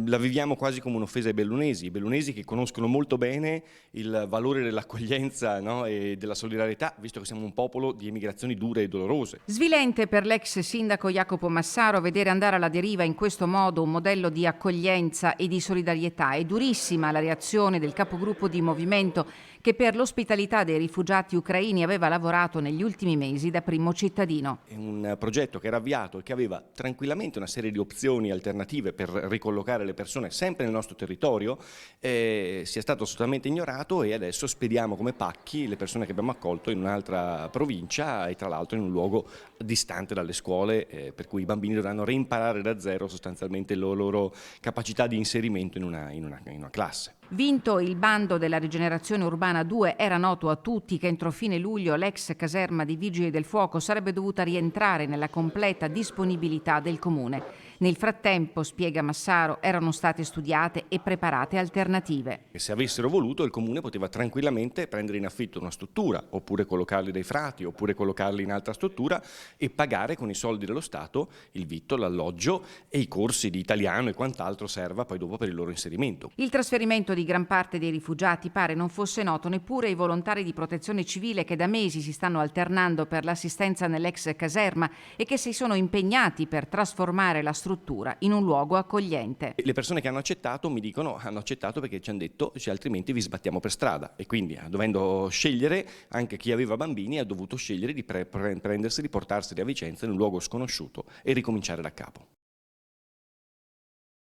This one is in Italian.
La viviamo quasi come un'offesa ai bellunesi, i bellunesi che conoscono molto bene il valore dell'accoglienza, no, e della solidarietà, visto che siamo un popolo di emigrazioni dure e dolorose. Svilente per l'ex sindaco Jacopo Massaro vedere andare alla deriva in questo modo un modello di accoglienza e di solidarietà. È durissima la reazione del capogruppo di Movimento che per l'ospitalità dei rifugiati ucraini aveva lavorato negli ultimi mesi da primo cittadino. È un progetto che era avviato e che aveva tranquillamente una serie di opzioni alternative per ricollocare le persone sempre nel nostro territorio, sia stato assolutamente ignorato e adesso spediamo come pacchi le persone che abbiamo accolto in un'altra provincia e tra l'altro in un luogo distante dalle scuole, per cui i bambini dovranno reimparare da zero sostanzialmente la loro capacità di inserimento in una classe. Vinto il bando della rigenerazione urbana 2, era noto a tutti che entro fine luglio l'ex caserma di Vigili del Fuoco sarebbe dovuta rientrare nella completa disponibilità del comune. Nel frattempo, spiega Massaro, erano state studiate e preparate alternative. E se avessero voluto il comune poteva tranquillamente prendere in affitto una struttura, oppure collocarli dai frati, oppure collocarli in altra struttura e pagare con i soldi dello Stato il vitto, l'alloggio e i corsi di italiano e quant'altro serva poi dopo per il loro inserimento. Il trasferimento di gran parte dei rifugiati pare non fosse noto neppure ai volontari di protezione civile che da mesi si stanno alternando per l'assistenza nell'ex caserma e che si sono impegnati per trasformare la struttura in un luogo accogliente. Le persone che hanno accettato mi dicono hanno accettato perché ci hanno detto altrimenti vi sbattiamo per strada e quindi dovendo scegliere anche chi aveva bambini ha dovuto scegliere di prenderseli, portarseli a Vicenza in un luogo sconosciuto e ricominciare da capo.